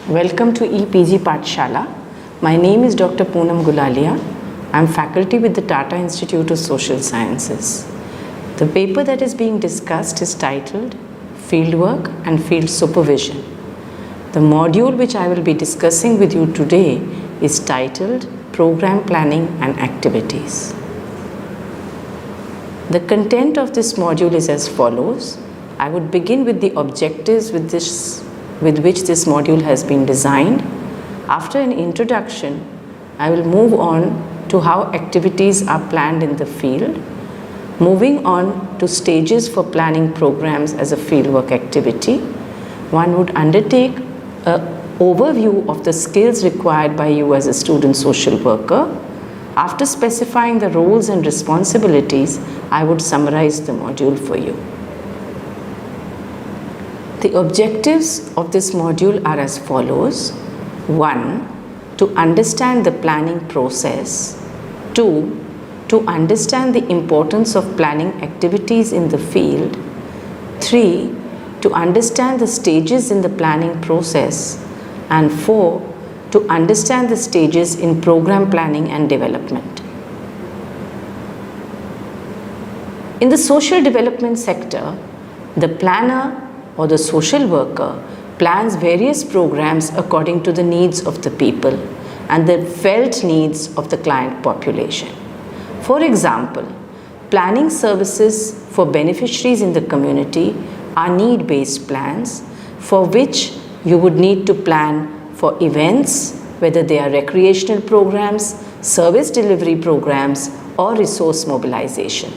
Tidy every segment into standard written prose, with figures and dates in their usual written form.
Welcome to EPG Pathshala. My name is Dr. Poonam Gulalia. I am faculty with the Tata Institute of Social Sciences. The paper that is being discussed is titled Fieldwork and Field Supervision. The module which I will be discussing with you today is titled Program Planning and Activities. The content of this module is as follows. I would begin with the objectives with which this module has been designed. After an introduction, I will move on to how activities are planned in the field, moving on to stages for planning programs as a fieldwork activity. One would undertake an overview of the skills required by you as a student social worker. After specifying the roles and responsibilities, I would summarize the module for you. The objectives of this module are as follows. 1. To understand the planning process. 2. To understand the importance of planning activities in the field. 3. To understand the stages in the planning process. And 4. To understand the stages in program planning and development. In the social development sector, the planner or the social worker plans various programs according to the needs of the people and the felt needs of the client population. For example, planning services for beneficiaries in the community are need-based plans for which you would need to plan for events, whether they are recreational programs, service delivery programs, or resource mobilization.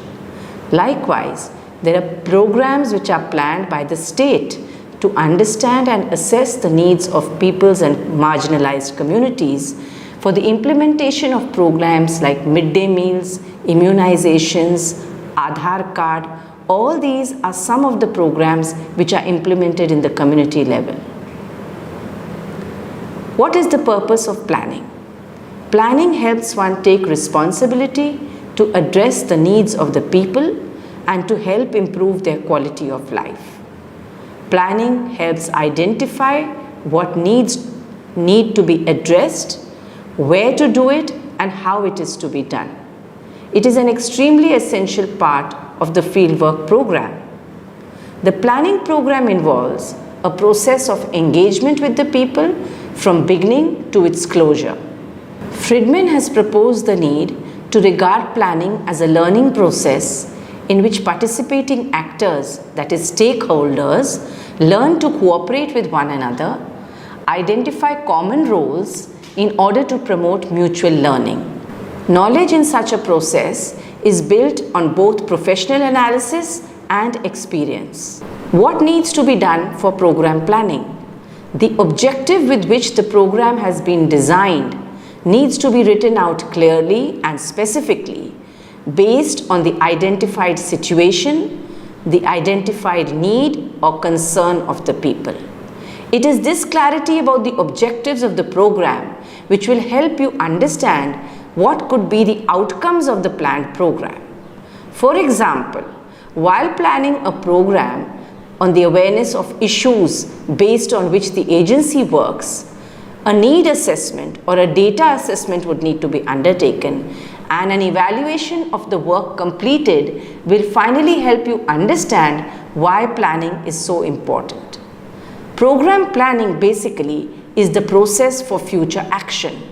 Likewise, there are programs which are planned by the state to understand and assess the needs of peoples and marginalized communities for the implementation of programs like midday meals, immunizations, Aadhaar card. All these are some of the programs which are implemented in the community level. What is the purpose of planning? Planning helps one take responsibility to address the needs of the people and to help improve their quality of life. Planning helps identify what needs need to be addressed, where to do it, and how it is to be done. It is an extremely essential part of the fieldwork program. The planning program involves a process of engagement with the people from beginning to its closure. Friedman has proposed the need to regard planning as a learning process in which participating actors, that is stakeholders, learn to cooperate with one another, identify common roles in order to promote mutual learning. Knowledge in such a process is built on both professional analysis and experience. What needs to be done for program planning? The objective with which the program has been designed needs to be written out clearly and specifically based on the identified situation, the identified need or concern of the people. It is this clarity about the objectives of the program which will help you understand what could be the outcomes of the planned program. For example, while planning a program on the awareness of issues based on which the agency works, a need assessment or a data assessment would need to be undertaken, and an evaluation of the work completed will finally help you understand why planning is so important. Program planning basically is the process for future action.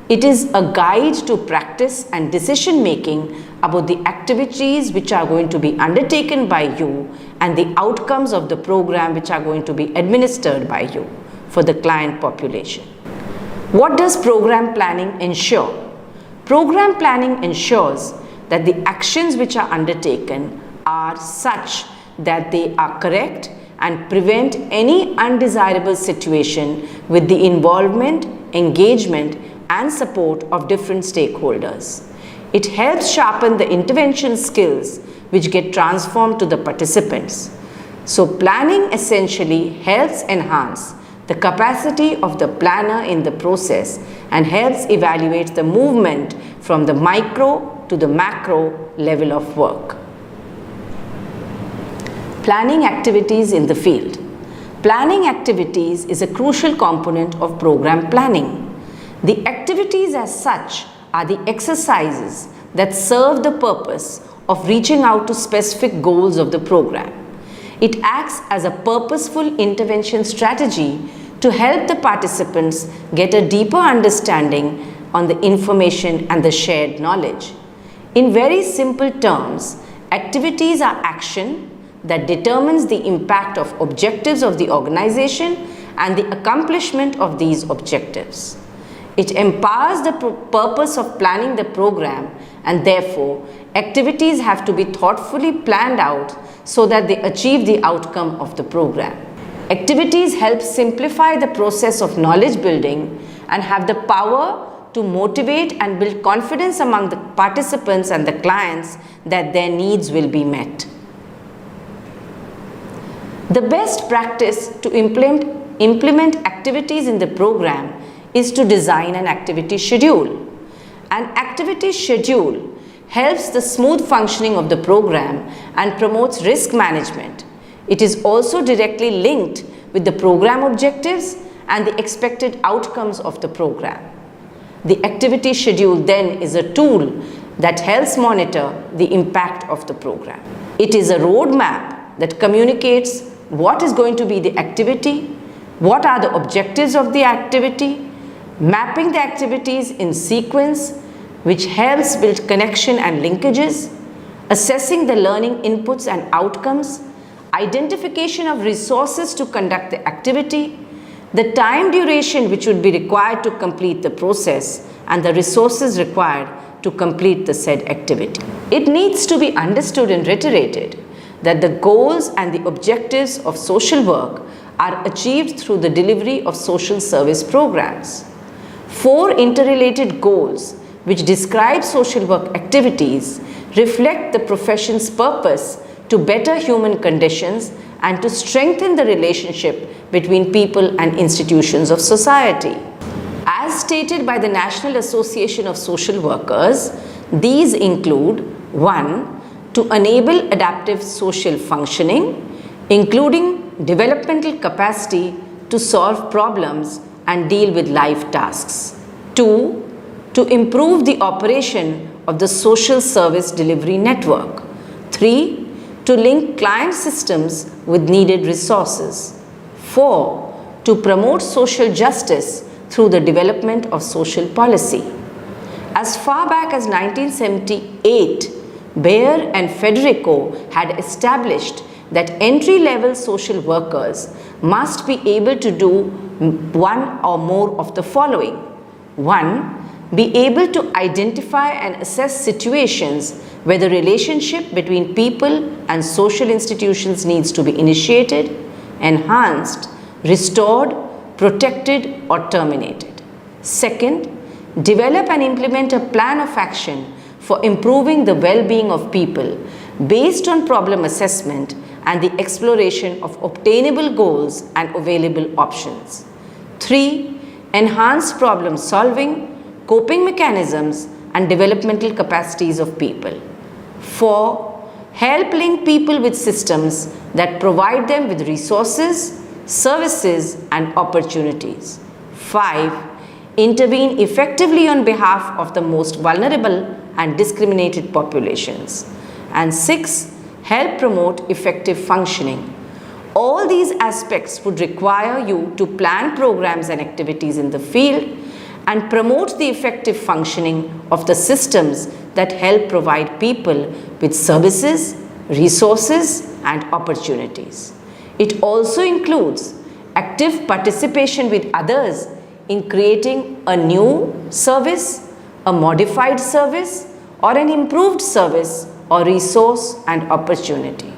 It is a guide to practice and decision making about the activities which are going to be undertaken by you and the outcomes of the program which are going to be administered by you for the client population. What does program planning ensure? Program planning ensures that the actions which are undertaken are such that they are correct and prevent any undesirable situation with the involvement, engagement, and support of different stakeholders. It helps sharpen the intervention skills which get transformed to the participants. So planning essentially helps enhance the capacity of the planner in the process and helps evaluate the movement from the micro to the macro level of work. Planning activities in the field. Planning activities is a crucial component of program planning. The activities as such are the exercises that serve the purpose of reaching out to specific goals of the program. It acts as a purposeful intervention strategy to help the participants get a deeper understanding on the information and the shared knowledge. In very simple terms, activities are action that determines the impact of objectives of the organization and the accomplishment of these objectives. It empowers the purpose of planning the program, and therefore activities have to be thoughtfully planned out so that they achieve the outcome of the program. Activities help simplify the process of knowledge building and have the power to motivate and build confidence among the participants and the clients that their needs will be met. The best practice to implement activities in the program is to design an activity schedule. An activity schedule helps the smooth functioning of the program and promotes risk management. It is also directly linked with the program objectives and the expected outcomes of the program. The activity schedule then is a tool that helps monitor the impact of the program. It is a roadmap that communicates what is going to be the activity, what are the objectives of the activity, mapping the activities in sequence, which helps build connection and linkages, assessing the learning inputs and outcomes, identification of resources to conduct the activity, the time duration which would be required to complete the process, and the resources required to complete the said activity. It needs to be understood and reiterated that the goals and the objectives of social work are achieved through the delivery of social service programs. 4 interrelated goals which describe social work activities reflect the profession's purpose to better human conditions and to strengthen the relationship between people and institutions of society. As stated by the National Association of Social Workers, these include 1. To enable adaptive social functioning, including developmental capacity to solve problems and deal with life tasks. 2. To improve the operation of the social service delivery network. 3. To link client systems with needed resources. 4. To promote social justice through the development of social policy. As far back as 1978, Bayer and Federico had established that entry-level social workers must be able to do one or more of the following. 1. Be able to identify and assess situations where the relationship between people and social institutions needs to be initiated, enhanced, restored, protected, or terminated. 2. Develop and implement a plan of action for improving the well-being of people based on problem assessment and the exploration of obtainable goals and available options. 3. Enhance problem solving, coping mechanisms, and developmental capacities of people. 4. Help link people with systems that provide them with resources, services, and opportunities. 5. Intervene effectively on behalf of the most vulnerable and discriminated populations. And 6. Help promote effective functioning. All these aspects would require you to plan programs and activities in the field and promote the effective functioning of the systems that help provide people with services, resources, and opportunities. It also includes active participation with others in creating a new service, a modified service, or an improved service or resource and opportunity.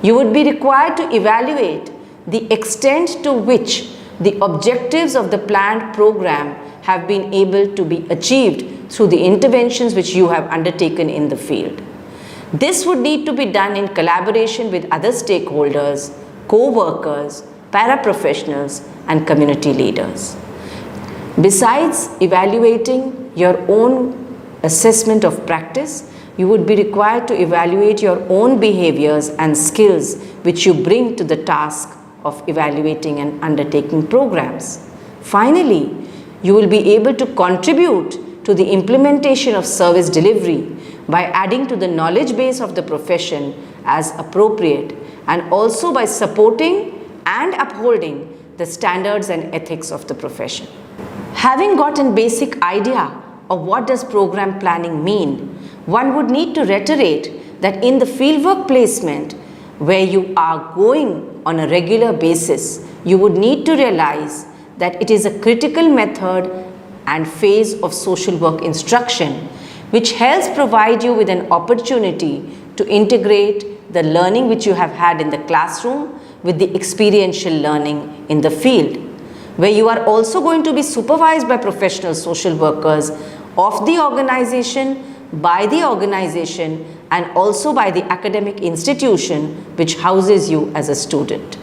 You would be required to evaluate the extent to which the objectives of the planned program have been able to be achieved through the interventions which you have undertaken in the field. This would need to be done in collaboration with other stakeholders, co-workers, paraprofessionals, and community leaders. Besides evaluating your own assessment of practice, you would be required to evaluate your own behaviors and skills which you bring to the task of evaluating and undertaking programs. Finally, you will be able to contribute to the implementation of service delivery by adding to the knowledge base of the profession as appropriate, and also by supporting and upholding the standards and ethics of the profession. Having gotten basic idea of what does program planning mean, one would need to reiterate that in the fieldwork placement where you are going on a regular basis, you would need to realize that it is a critical method and phase of social work instruction which helps provide you with an opportunity to integrate the learning which you have had in the classroom with the experiential learning in the field, where you are also going to be supervised by professional social workers of the organization, by the organization, and also by the academic institution which houses you as a student.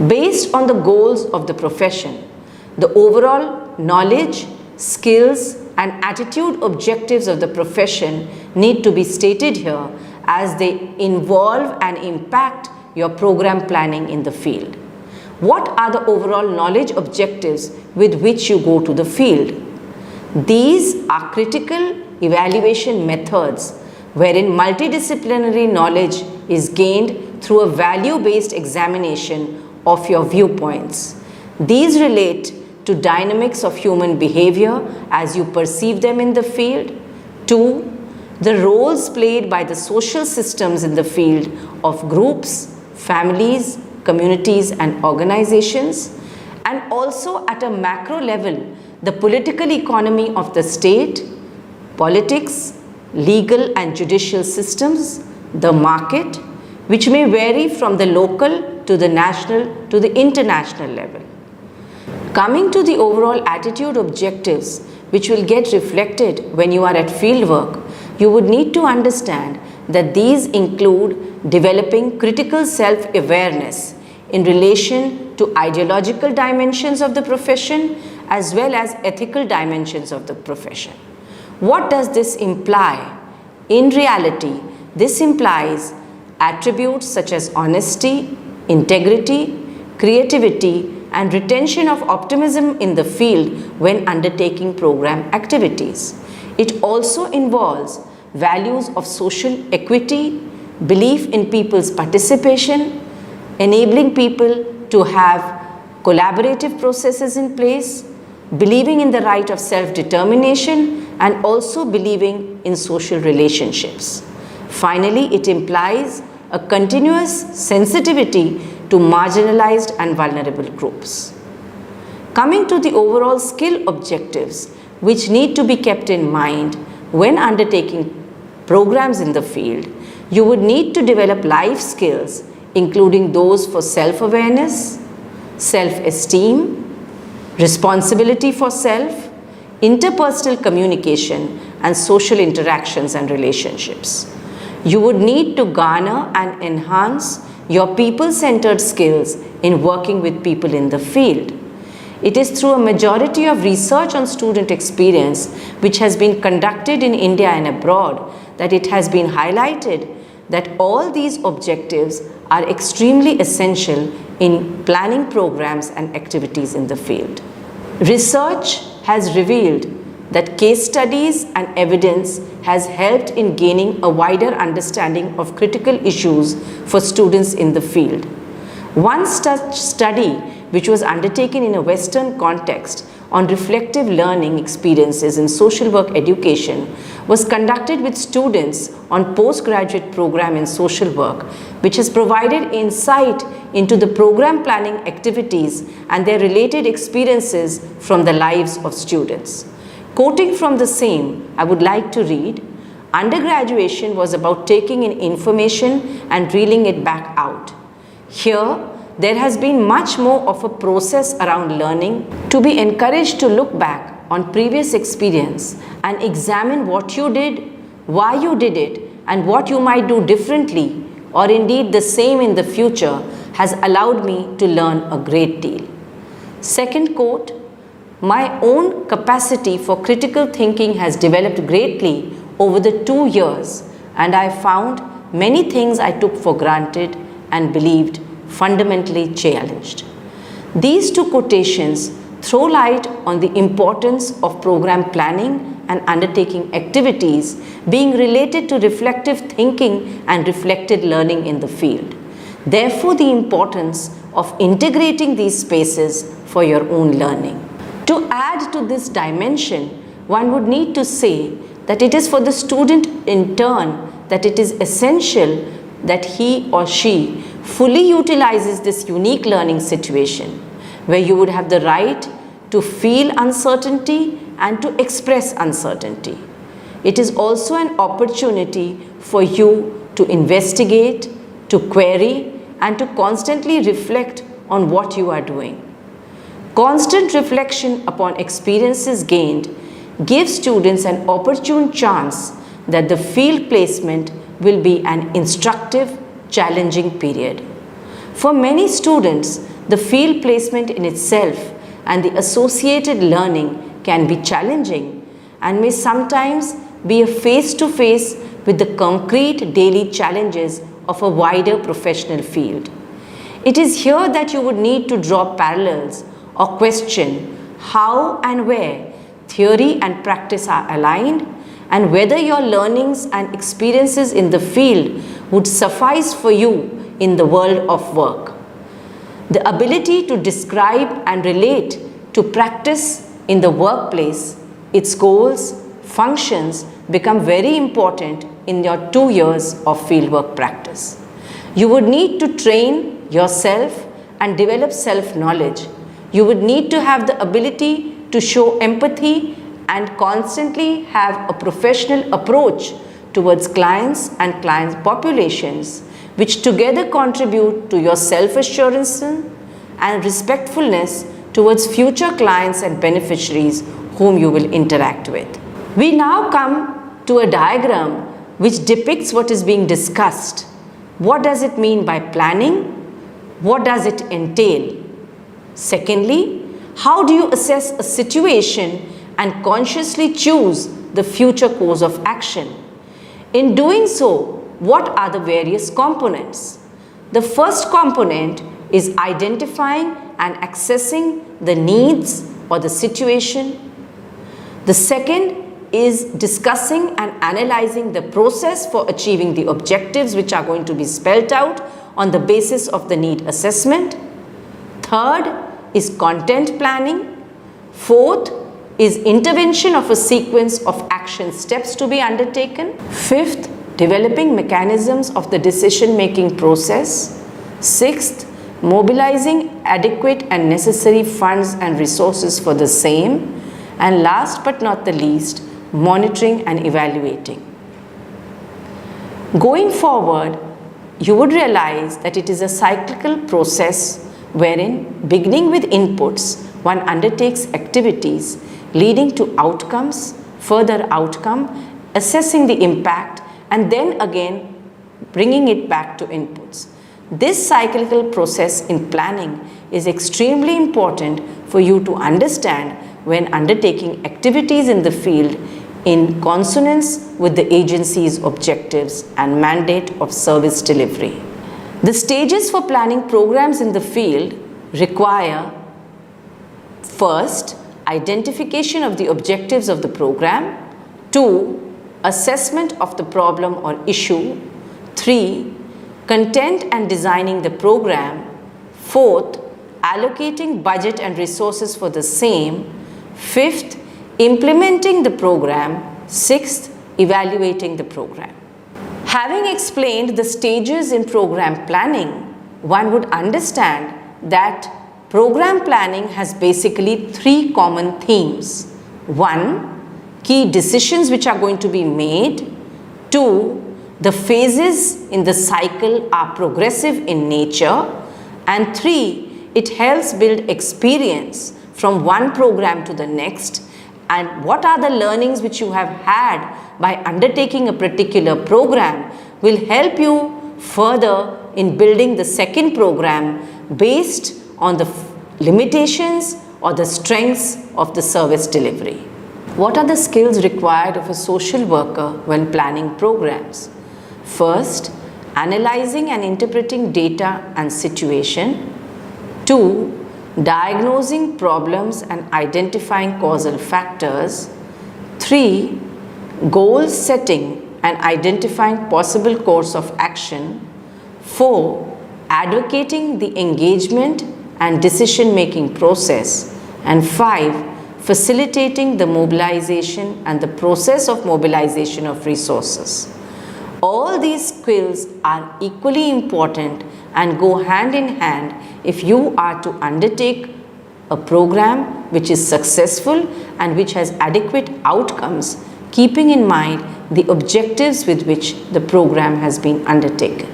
Based on the goals of the profession, the overall knowledge, skills, and attitude objectives of the profession need to be stated here as they involve and impact your program planning in the field. What are the overall knowledge objectives with which you go to the field? These are critical evaluation methods wherein multidisciplinary knowledge is gained through a value-based examination of your viewpoints. These relate to dynamics of human behavior as you perceive them in the field. 2. The roles played by the social systems in the field of groups, families, communities, and organizations, and also at a macro level, the political economy of the state, politics, legal and judicial systems, the market, which may vary from the local to the national to the international level. Coming to the overall attitude objectives, which will get reflected when you are at fieldwork, you would need to understand that these include developing critical self-awareness in relation to ideological dimensions of the profession as well as ethical dimensions of the profession. What does this imply? In reality, this implies attributes such as honesty, integrity, creativity, and retention of optimism in the field when undertaking program activities. It also involves values of social equity, belief in people's participation, enabling people to have collaborative processes in place, believing in the right of self-determination, and also believing in social relationships. Finally, it implies a continuous sensitivity to marginalized and vulnerable groups. Coming to the overall skill objectives which need to be kept in mind when undertaking programs in the field, you would need to develop life skills including those for self-awareness, self-esteem, responsibility for self, interpersonal communication, and social interactions and relationships. You would need to garner and enhance your people-centered skills in working with people in the field. It is through a majority of research on student experience which has been conducted in India and abroad that it has been highlighted that all these objectives are extremely essential in planning programs and activities in the field. Research has revealed that case studies and evidence has helped in gaining a wider understanding of critical issues for students in the field. One such study, which was undertaken in a Western context on reflective learning experiences in social work education, was conducted with students on postgraduate program in social work, which has provided insight into the program planning activities and their related experiences from the lives of students. Quoting from the same, I would like to read, "Undergraduation was about taking in information and reeling it back out. Here, there has been much more of a process around learning to be encouraged to look back on previous experience and examine what you did, why you did it, and what you might do differently or indeed the same in the future has allowed me to learn a great deal." Second quote, "My own capacity for critical thinking has developed greatly over the 2 years, and I found many things I took for granted and believed fundamentally challenged. These two quotations throw light on the importance of program planning and undertaking activities being related to reflective thinking and reflected learning in the field. Therefore, the importance of integrating these spaces for your own learning. To add to this dimension, one would need to say that it is for the student in turn that it is essential that he or she fully utilizes this unique learning situation where you would have the right to feel uncertainty and to express uncertainty. It is also an opportunity for you to investigate, to query, and to constantly reflect on what you are doing. Constant reflection upon experiences gained gives students an opportune chance that the field placement will be an instructive, challenging period. For many students, the field placement in itself and the associated learning can be challenging and may sometimes be a face-to-face with the concrete daily challenges of a wider professional field. It is here that you would need to draw parallels or question how and where theory and practice are aligned and whether your learnings and experiences in the field would suffice for you in the world of work. The ability to describe and relate to practice in the workplace, its goals, functions become very important in your 2 years of fieldwork practice. You would need to train yourself and develop self-knowledge. You would need to have the ability to show empathy and constantly have a professional approach towards clients and client populations, which together contribute to your self-assurance and respectfulness towards future clients and beneficiaries whom you will interact with. We now come to a diagram which depicts what is being discussed. What does it mean by planning? What does it entail? Secondly, how do you assess a situation and consciously choose the future course of action? In doing so, what are the various components? The first component is identifying and accessing the needs or the situation. The second is discussing and analyzing the process for achieving the objectives which are going to be spelled out on the basis of the need assessment. Third is content planning. Fourth is intervention of a sequence of action steps to be undertaken. Fifth, developing mechanisms of the decision-making process. Sixth, mobilizing adequate and necessary funds and resources for the same. And last but not the least, monitoring and evaluating. Going forward, you would realize that it is a cyclical process wherein, beginning with inputs, one undertakes activities leading to outcomes, further outcome, assessing the impact, and then again bringing it back to inputs. This cyclical process in planning is extremely important for you to understand when undertaking activities in the field in consonance with the agency's objectives and mandate of service delivery. The stages for planning programs in the field require: first, identification of the objectives of the program; 2, assessment of the problem or issue; 3, content and designing the program; 4th, allocating budget and resources for the same; 5th, implementing the program; 6th, evaluating the program. Having explained the stages in program planning, one would understand that program planning has basically 3 common themes. 1, key decisions which are going to be made. 2, the phases in the cycle are progressive in nature. And 3, it helps build experience from one program to the next, and what are the learnings which you have had by undertaking a particular program will help you further in building the second program based on the limitations or the strengths of the service delivery. What are the skills required of a social worker when planning programs? First, analyzing and interpreting data and situation. 2. Diagnosing problems and identifying causal factors. 3. Goal setting and identifying possible course of action. 4. Advocating the engagement and decision-making process. And 5. Facilitating the mobilization and the process of mobilization of resources. All these skills are equally important and go hand in hand if you are to undertake a program which is successful and which has adequate outcomes, keeping in mind the objectives with which the program has been undertaken.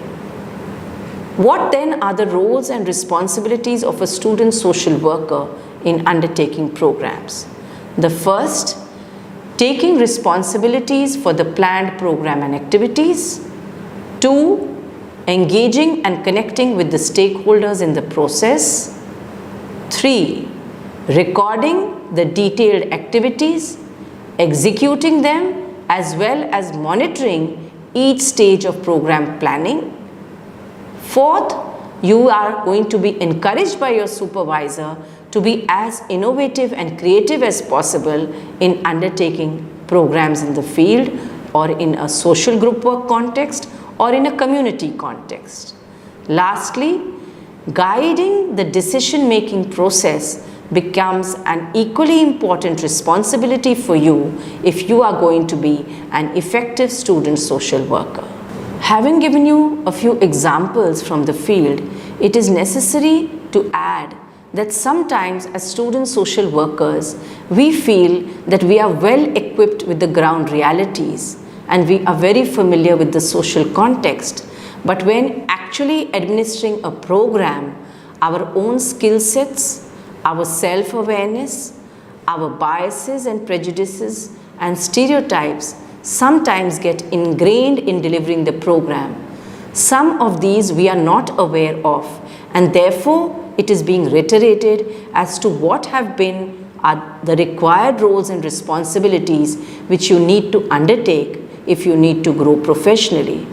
What then are the roles and responsibilities of a student social worker in undertaking programs? The first, taking responsibilities for the planned program and activities. 2. Engaging and connecting with the stakeholders in the process. 3. Recording the detailed activities, executing them, as well as monitoring each stage of program planning. 4th, you are going to be encouraged by your supervisor to be as innovative and creative as possible in undertaking programs in the field or in a social group work context or in a community context. Lastly, guiding the decision-making process becomes an equally important responsibility for you if you are going to be an effective student social worker. Having given you a few examples from the field, it is necessary to add that sometimes as student social workers, we feel that we are well equipped with the ground realities and we are very familiar with the social context. But when actually administering a program, our own skill sets, our self-awareness, our biases and prejudices and stereotypes sometimes get ingrained in delivering the program. Some of these we are not aware of, and therefore it is being reiterated as to what have been the required roles and responsibilities which you need to undertake if you need to grow professionally.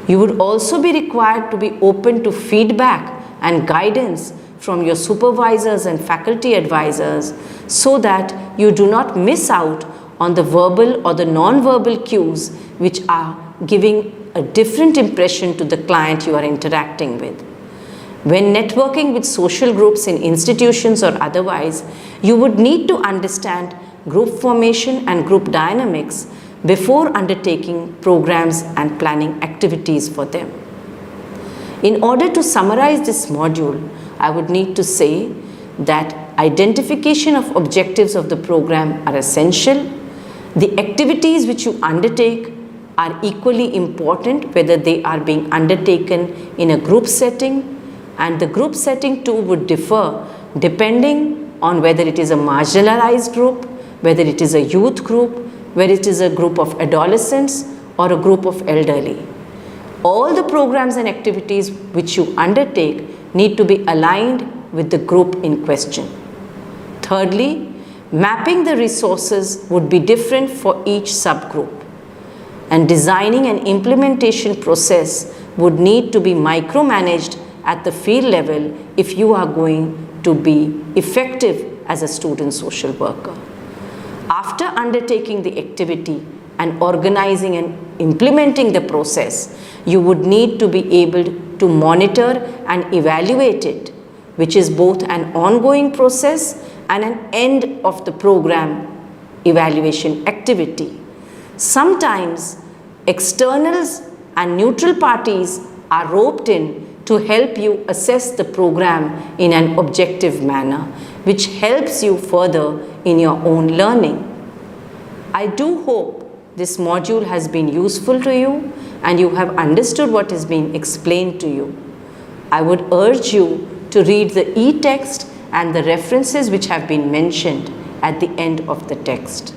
You would also be required to be open to feedback and guidance from your supervisors and faculty advisors so that you do not miss out on the verbal or the non-verbal cues which are giving a different impression to the client you are interacting with. When networking with social groups in institutions or otherwise, you would need to understand group formation and group dynamics before undertaking programs and planning activities for them. In order to summarize this module, I would need to say that identification of objectives of the program are essential. The activities which you undertake are equally important, whether they are being undertaken in a group setting, and the group setting too would differ depending on whether it is a marginalized group, whether it is a youth group, whether it is a group of adolescents or a group of elderly. All the programs and activities which you undertake need to be aligned with the group in question. Thirdly, mapping the resources would be different for each subgroup, and designing an implementation process would need to be micromanaged at the field level if you are going to be effective as a student social worker. After undertaking the activity and organizing and implementing the process, you would need to be able to monitor and evaluate it, which is both an ongoing process and an end of the program evaluation activity. Sometimes externals and neutral parties are roped in to help you assess the program in an objective manner, which helps you further in your own learning. I do hope this module has been useful to you and you have understood what is being explained to you. I would urge you to read the e-text and the references which have been mentioned at the end of the text.